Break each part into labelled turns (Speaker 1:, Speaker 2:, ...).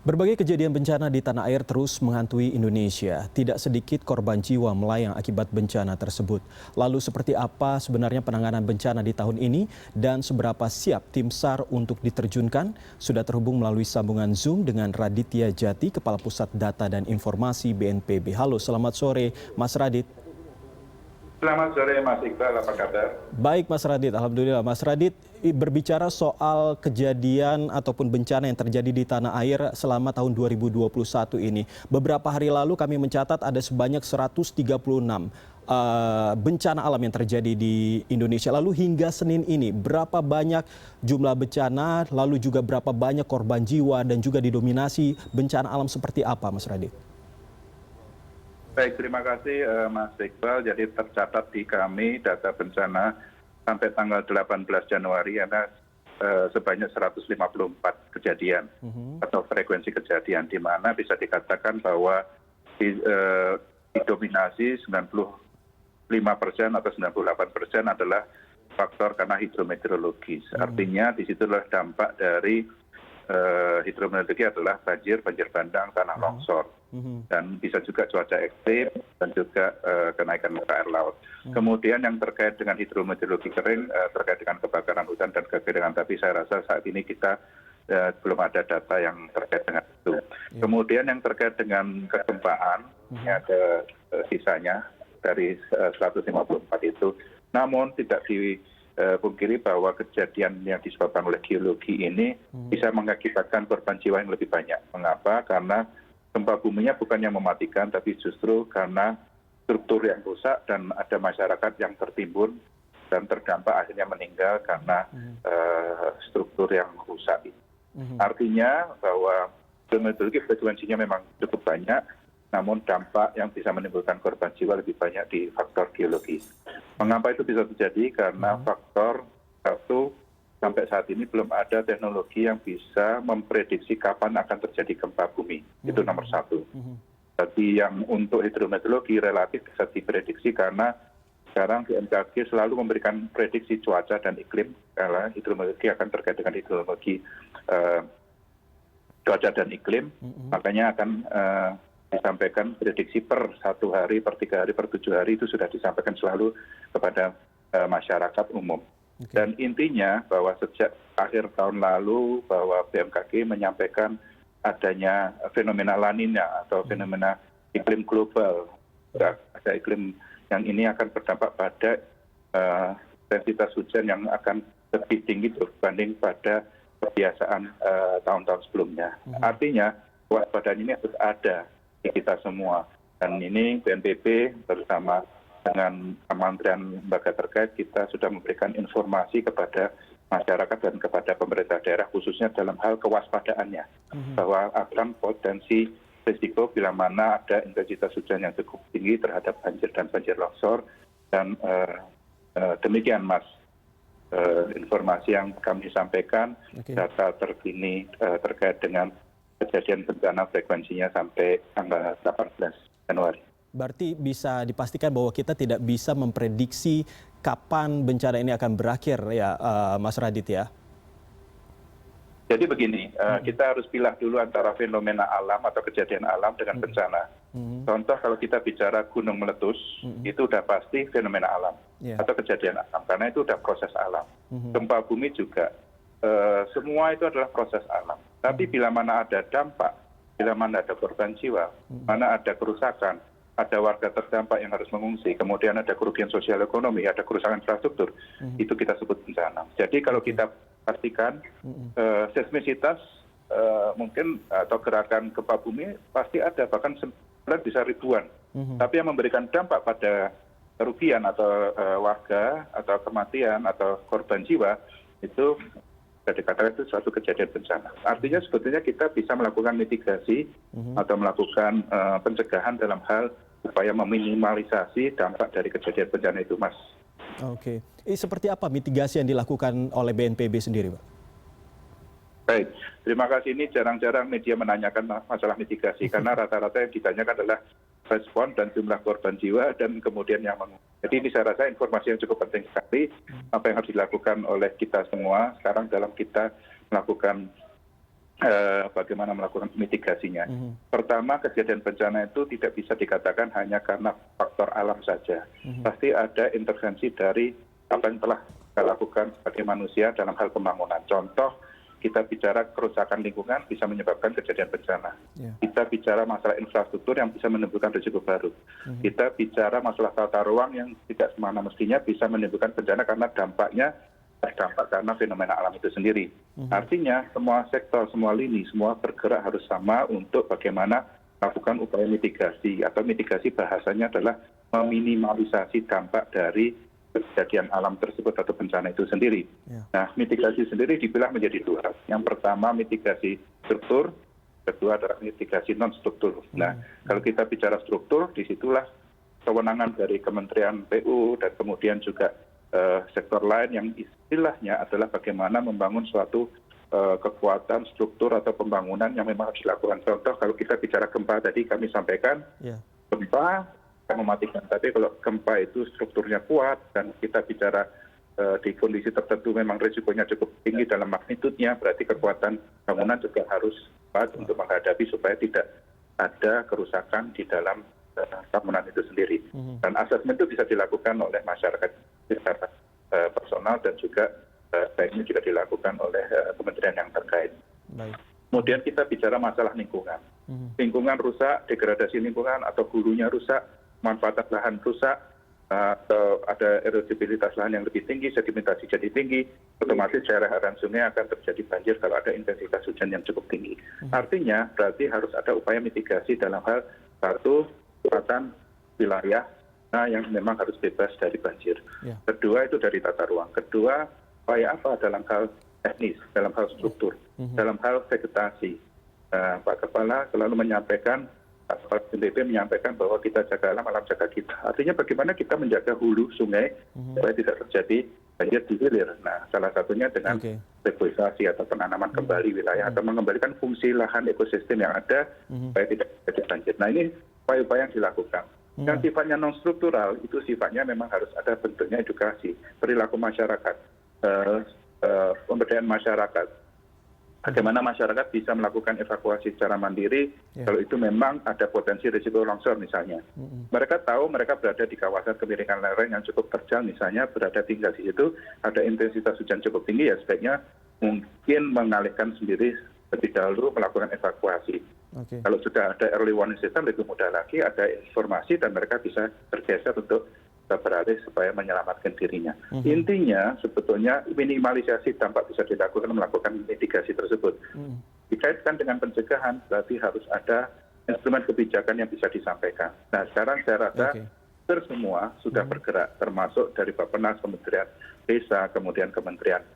Speaker 1: Berbagai kejadian bencana di tanah air terus menghantui Indonesia. Tidak sedikit korban jiwa melayang akibat bencana tersebut. Lalu seperti apa sebenarnya penanganan bencana di tahun ini dan seberapa siap tim SAR untuk diterjunkan? Sudah terhubung melalui sambungan Zoom dengan Raditya Jati, Kepala Pusat Data dan Informasi BNPB. Halo, selamat sore Mas Radit.
Speaker 2: Selamat sore Mas Iqbal, apa kabar?
Speaker 1: Baik Mas Radit, Alhamdulillah. Mas Radit, berbicara soal kejadian ataupun bencana yang terjadi di tanah air selama tahun 2021 ini. Beberapa hari lalu kami mencatat ada sebanyak 136 bencana alam yang terjadi di Indonesia. Lalu hingga Senin ini, berapa banyak jumlah bencana, lalu juga berapa banyak korban jiwa dan juga didominasi bencana alam seperti apa Mas Radit?
Speaker 2: Baik, terima kasih Mas Iqbal. Jadi tercatat di kami data bencana sampai tanggal 18 Januari ada sebanyak 154 kejadian atau frekuensi kejadian, di mana bisa dikatakan bahwa didominasi 95% atau 98% adalah faktor karena hidrometeorologis. Artinya disitulah dampak dari hidrometeorologi adalah banjir bandang, tanah longsor, dan bisa juga cuaca ekstrim dan juga kenaikan muka air laut. Kemudian yang terkait dengan hidrometeorologi kering, terkait dengan kebakaran hutan dan kekeringan, tapi saya rasa saat ini kita belum ada data yang terkait dengan itu. Kemudian yang terkait dengan kegempaan, ada sisanya dari 154 itu, namun tidak dipungkiri bahwa kejadian yang disebabkan oleh geologi ini bisa mengakibatkan korban jiwa yang lebih banyak. Mengapa? Karena gempa buminya bukan yang mematikan, tapi justru karena struktur yang rusak dan ada masyarakat yang tertimbun dan terdampak akhirnya meninggal karena struktur yang rusak. Artinya bahwa hidrometeorologi frekuensinya memang cukup banyak, namun dampak yang bisa menimbulkan korban jiwa lebih banyak di faktor geologis. Mengapa itu bisa terjadi? Karena faktor satu, sampai saat ini belum ada teknologi yang bisa memprediksi kapan akan terjadi gempa bumi. Itu nomor satu. Jadi yang untuk hidrometeorologi relatif bisa diprediksi karena sekarang BMKG selalu memberikan prediksi cuaca dan iklim, karena hidrometeorologi akan terkait dengan hidrometeorologi cuaca dan iklim, makanya akan disampaikan prediksi per 1 hari, per 3 hari, per 7 hari, itu sudah disampaikan selalu kepada masyarakat umum. Dan intinya bahwa sejak akhir tahun lalu bahwa BMKG menyampaikan adanya fenomena La Nina atau fenomena iklim global. Ada iklim yang ini akan berdampak pada intensitas hujan yang akan lebih tinggi berbanding pada kebiasaan tahun-tahun sebelumnya. Artinya kewaspadaan ini harus ada di kita semua, dan ini BNPB bersama dengan Kementerian lembaga terkait kita sudah memberikan informasi kepada masyarakat dan kepada pemerintah daerah khususnya dalam hal kewaspadaannya, bahwa akan potensi risiko bila mana ada intensitas hujan yang cukup tinggi terhadap banjir dan banjir longsor. Dan demikian Mas, informasi yang kami sampaikan, data terkini terkait dengan kejadian bencana frekuensinya sampai tanggal 18 Januari.
Speaker 1: Berarti bisa dipastikan bahwa kita tidak bisa memprediksi kapan bencana ini akan berakhir ya Mas Radit ya?
Speaker 2: Jadi begini, kita harus pilah dulu antara fenomena alam atau kejadian alam dengan bencana. Contoh kalau kita bicara gunung meletus, itu udah pasti fenomena alam atau kejadian alam, karena itu udah proses alam. Gempa bumi juga, semua itu adalah proses alam. Tapi bila mana ada dampak, bila mana ada korban jiwa, mana ada kerusakan, ada warga terdampak yang harus mengungsi, kemudian ada kerugian sosial ekonomi, ada kerusakan infrastruktur, itu kita sebut bencana. Jadi kalau kita pastikan seismisitas mungkin atau gerakan gempa bumi pasti ada, bahkan sebenarnya bisa ribuan. Tapi yang memberikan dampak pada kerugian atau warga atau kematian atau korban jiwa itu bisa dikatakan itu suatu kejadian bencana. Artinya sebetulnya kita bisa melakukan mitigasi atau melakukan pencegahan dalam hal upaya meminimalisasi dampak dari kejadian bencana itu, Mas.
Speaker 1: Oke. Seperti apa mitigasi yang dilakukan oleh BNPB sendiri, Pak?
Speaker 2: Baik, terima kasih. Ini jarang-jarang media menanyakan masalah mitigasi, karena rata-rata yang ditanyakan adalah respon dan jumlah korban jiwa dan kemudian yang mengungsi. Jadi ini saya rasa informasi yang cukup penting sekali, apa yang harus dilakukan oleh kita semua sekarang dalam kita melakukan bagaimana melakukan mitigasinya. Pertama, kejadian bencana itu tidak bisa dikatakan hanya karena faktor alam saja. Pasti ada intervensi dari apa yang telah kita lakukan sebagai manusia dalam hal pembangunan. Contoh, kita bicara kerusakan lingkungan bisa menyebabkan kejadian bencana. Kita bicara masalah infrastruktur yang bisa menimbulkan risiko baru. Kita bicara masalah tata ruang yang tidak semana mestinya bisa menimbulkan bencana karena dampaknya terdampak karena fenomena alam itu sendiri. Artinya semua sektor, semua lini, semua bergerak harus sama untuk bagaimana melakukan upaya mitigasi, atau mitigasi bahasanya adalah meminimalisasi dampak dari kejadian alam tersebut atau bencana itu sendiri. Nah, mitigasi sendiri dipilah menjadi dua. Yang pertama mitigasi struktur, kedua adalah mitigasi non-struktur. Nah, kalau kita bicara struktur, disitulah kewenangan dari Kementerian PU dan kemudian juga sektor lain yang istilahnya adalah bagaimana membangun suatu kekuatan struktur atau pembangunan yang memang harus dilakukan. Contoh, kalau kita bicara gempa tadi kami sampaikan, gempa mematikan. Tapi kalau gempa itu strukturnya kuat dan kita bicara di kondisi tertentu memang risikonya cukup tinggi dalam magnitudenya, berarti kekuatan bangunan juga harus kuat untuk menghadapi supaya tidak ada kerusakan di dalam bangunan itu sendiri. Dan asesmen itu bisa dilakukan oleh masyarakat secara personal dan juga baiknya juga dilakukan oleh kementerian yang terkait. Kemudian kita bicara masalah lingkungan. Lingkungan rusak, degradasi lingkungan atau hulunya rusak, manfaatan lahan rusak, atau ada erosibilitas lahan yang lebih tinggi, sedimentasi jadi tinggi, otomatis daerah aliran sungai akan terjadi banjir kalau ada intensitas hujan yang cukup tinggi. Artinya berarti harus ada upaya mitigasi dalam hal satu, kekuatan wilayah yang memang harus bebas dari banjir. Kedua itu dari tata ruang. Kedua, upaya apa dalam hal teknis, dalam hal struktur, dalam hal vegetasi. Pak Kepala selalu menyampaikan, Pak BNPB menyampaikan bahwa kita jaga alam, alam jaga kita. Artinya bagaimana kita menjaga hulu sungai supaya tidak terjadi banjir di hilir. Nah, salah satunya dengan reboisasi atau penanaman kembali wilayah atau mengembalikan fungsi lahan ekosistem yang ada supaya tidak terjadi banjir. Nah, ini upaya-upaya yang dilakukan. Yang sifatnya non-struktural itu sifatnya memang harus ada bentuknya edukasi, perilaku masyarakat, pemberdayaan masyarakat. Bagaimana masyarakat bisa melakukan evakuasi secara mandiri kalau itu memang ada potensi risiko longsor misalnya. Mereka tahu mereka berada di kawasan kemiringan lereng yang cukup terjal misalnya, berada tinggal di situ, ada intensitas hujan cukup tinggi, ya sebaiknya mungkin mengalihkan sendiri lebih dahulu melakukan evakuasi. Kalau sudah ada early warning system lebih mudah lagi, ada informasi dan mereka bisa bergeser untuk beralih supaya menyelamatkan dirinya. Intinya sebetulnya minimalisasi dampak bisa dilakukan melakukan mitigasi tersebut. Dikaitkan dengan pencegahan berarti harus ada instrumen kebijakan yang bisa disampaikan. Nah, sekarang saya rasa semua sudah bergerak, termasuk dari Bappenas, Kementerian Desa, kemudian Kementerian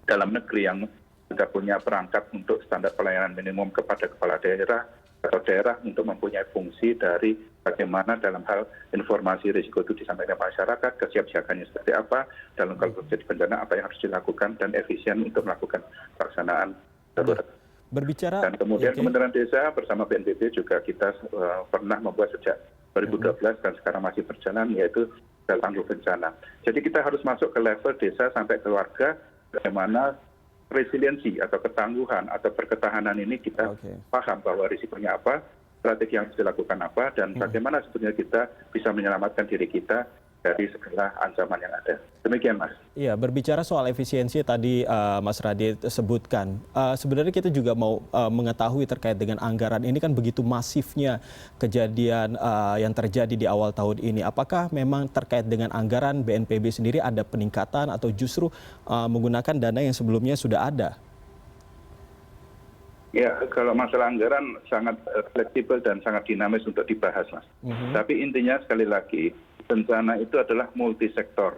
Speaker 2: Dalam Negeri yang sudah punya perangkat untuk standar pelayanan minimum kepada kepala daerah atau daerah untuk mempunyai fungsi dari bagaimana dalam hal informasi risiko itu disampaikan ke masyarakat, kesiapsiagannya seperti apa, dalam kalau terjadi bencana apa yang harus dilakukan, dan efisien untuk melakukan pelaksanaan darurat. Dan kemudian Kementerian Desa bersama BNPB juga kita pernah membuat sejak 2012 dan sekarang masih berjalan, yaitu tangguh bencana. Jadi kita harus masuk ke level desa sampai keluarga, bagaimana resiliensi atau ketangguhan atau perketahanan ini kita paham bahwa risikonya apa, strategi yang harus dilakukan apa, dan bagaimana sebetulnya kita bisa menyelamatkan diri kita dari segala ancaman yang ada. Demikian, Mas.
Speaker 1: Iya, berbicara soal efisiensi tadi Mas Radit sebutkan. Sebenarnya kita juga mau mengetahui terkait dengan anggaran. Ini kan begitu masifnya kejadian yang terjadi di awal tahun ini. Apakah memang terkait dengan anggaran BNPB sendiri ada peningkatan atau justru menggunakan dana yang sebelumnya sudah ada?
Speaker 2: Ya, kalau masalah anggaran sangat fleksibel dan sangat dinamis untuk dibahas, Mas. Tapi intinya sekali lagi, bencana itu adalah multisektor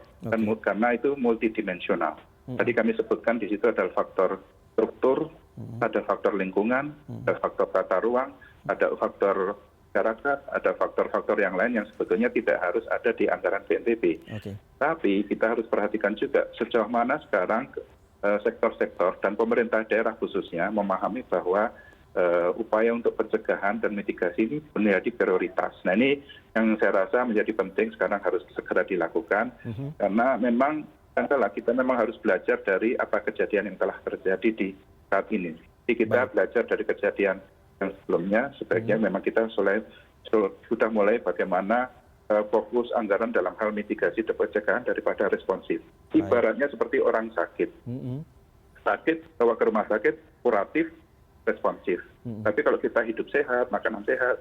Speaker 2: karena itu multidimensional. Tadi kami sebutkan di situ ada faktor struktur, ada faktor lingkungan, ada faktor tata ruang, ada faktor masyarakat, ada faktor-faktor yang lain yang sebetulnya tidak harus ada di anggaran BNPB. Tapi kita harus perhatikan juga sejauh mana sekarang sektor-sektor dan pemerintah daerah khususnya memahami bahwa upaya untuk pencegahan dan mitigasi ini menjadi prioritas. Nah, ini yang saya rasa menjadi penting sekarang harus segera dilakukan, karena memang kita memang harus belajar dari apa kejadian yang telah terjadi di saat ini. Jadi kita belajar dari kejadian yang sebelumnya, sebaiknya memang kita sudah mulai bagaimana fokus anggaran dalam hal mitigasi dan pencegahan daripada responsif. Ibaratnya seperti orang sakit. Sakit, bawa ke rumah sakit, kuratif, responsif. Tapi kalau kita hidup sehat, makanan sehat,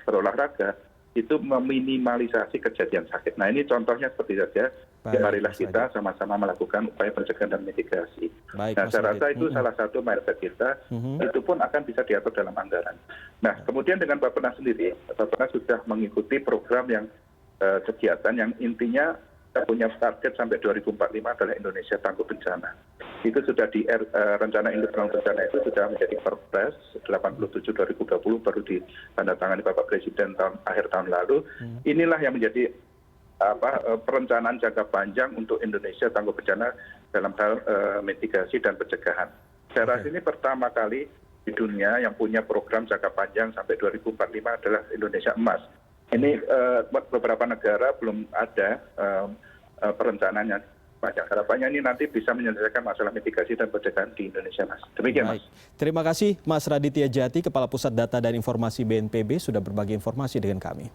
Speaker 2: berolahraga, itu meminimalisasi kejadian sakit. Nah ini contohnya seperti saja, marilah kita sama-sama melakukan upaya pencegahan dan mitigasi. Nah saya rasa itu salah satu mindset kita, itu pun akan bisa diatur dalam anggaran. Nah kemudian dengan Bappenas sendiri, Bappenas sudah mengikuti program yang kegiatan yang intinya kita punya target sampai 2045 adalah Indonesia tangguh bencana. Itu sudah di rencana induk tangguh bencana itu sudah menjadi Perpres 87 2020 baru ditandatangani Bapak Presiden akhir tahun lalu. Inilah yang menjadi perencanaan jangka panjang untuk Indonesia tangguh bencana dalam hal mitigasi dan pencegahan. Saya rasa ini pertama kali di dunia yang punya program jangka panjang sampai 2045 adalah Indonesia Emas. Ini beberapa negara belum ada perencanaannya. Harapannya ini nanti bisa menyelesaikan masalah mitigasi dan pencegahan di Indonesia, Mas. Demikian, Mas.
Speaker 1: Terima kasih Mas Raditya Djati, Kepala Pusat Data dan Informasi BNPB, sudah berbagi informasi dengan kami.